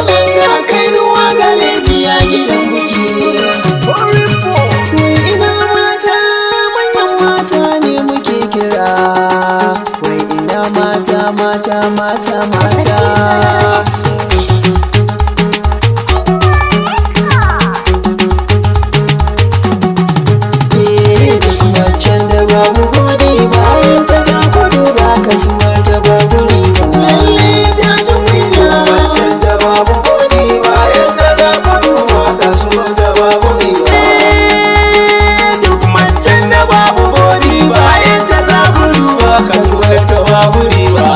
ganga kai nuwa ga lesiya gidan buki. Ina mata manyan mata ne muke kira. Wai ina mata mata mata mata. Macen da babu gode bayan ta za ku duba kasuwar ta babu riba. Lalle ta ji kunya. Macen da babu gode bayan ta za ku duba kasuwar ta babu riba. Duk macen da babu gode bayan ta za ku duba kasuwar ta babu riba.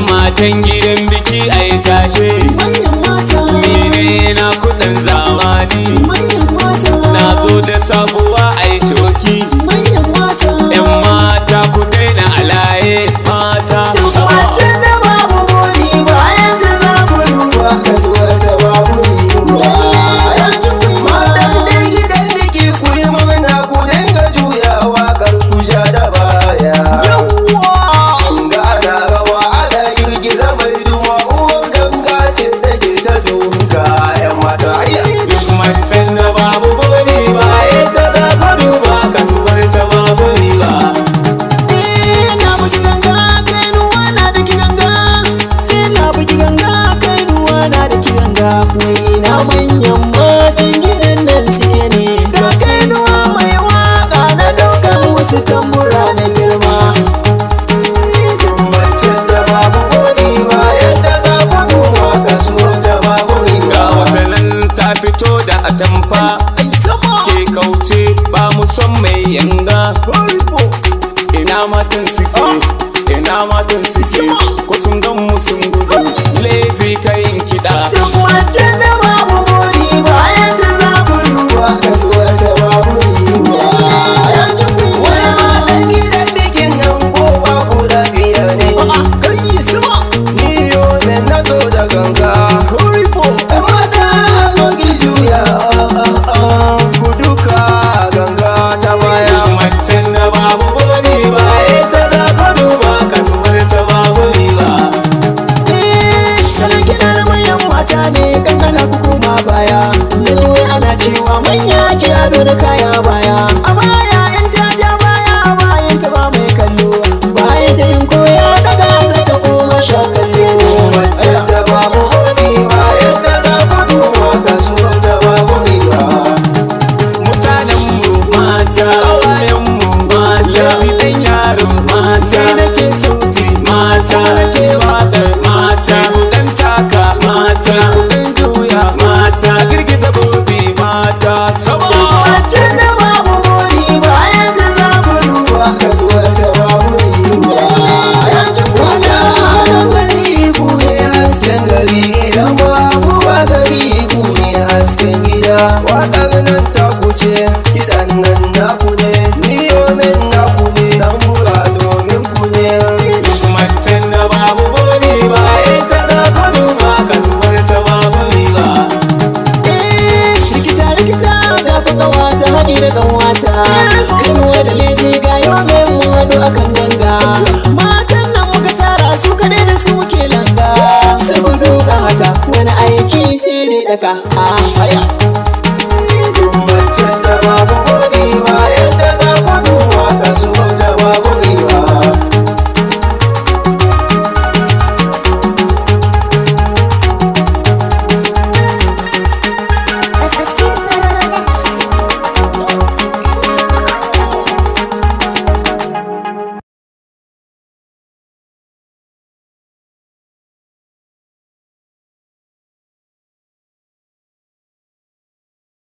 Matan gidan biki a yi tashe. Manyan mata. Mene na kudin zamani. Manyan mata. Na zo da sabuwa a yi shoki. Manyan mata. Yan mata ku daina alaye mata. Duk macen da babu gode bayan ta za ku duba kasuwar ta babu riba. Matan dai gidan biki ku yi murna ku dinga juyawa kar ku sha da baya. Ga ana rawa ana girgiza mai duma uwar ganga ce take ta dunka yan mata. Duk macen da babu gode bayan ta za ku duba kasuwar ta babu riba. Na bugi ganga kai nuwa na da ki ganga. Na bugi ganga kai nuwa na da ki ganga. Wai ina manyan matan gidan nan siye ne. Da kai nuwa mai waka na daukan wasu tambura na girma. Macen da babu gode bayan ta za ku duba kasuwar ta babu riba. Ga wata nan ta fito da atamfa. Ke kauce ba mu son mai yanga. Ina matan suke, ina matan suke, ko sun gan mu sun gudu, laifi kayin kiɗa. Duk macen da babu gode bayan ta za ku duba kasuwar ta babu riba. Wani matan gidan bikin nan ko ba ku lafiya ne. Ni yau ne na zo da ganga. Mata zo ki juya ku duka ganga ta baya. Macen da babu gode bayan ta za ku duba kasuwar ta babu riba. Salon kiɗa na manyan mata ne kankana ku koma baya. Yanzu ana cewa manya kira da kaya baya. A baya in ta ja baya bayan ta ba mai kallo. Bayan ta yin koya daga za ta koma sha kallo. Macen da babu gode bayan ta za ku duba kasuwar ta babu riba. Mutanenmu mata, ƙawayenmu mata, ɗan yaron mata, nake sauti mata, nake waƙar mata, ɗan taka mata, ɗan juya mata, girgiza bobi mata, sama. Macen da babu gode bayan ta za ku duba kasuwar ta babu riba. Wata hannun gari ku ne hasken gari idan babu ba gari ku ne hasken gida. Waƙar nan ta kuce kiɗan nan naku ne, niyomin naku ne, tambura domin ku ne. Duk macen da babu gode bayan ta za ku duba kasuwar ta babu riba. Rikita rikita ga fi ƙawata haɗi da ƙanwata. Kanuwa da lezi ga yau mai mu haɗu akan ganga. Matan nan muka tara su kaɗai da su ke langa. Sai ku duka haka wani aiki sai dai daka. Haya.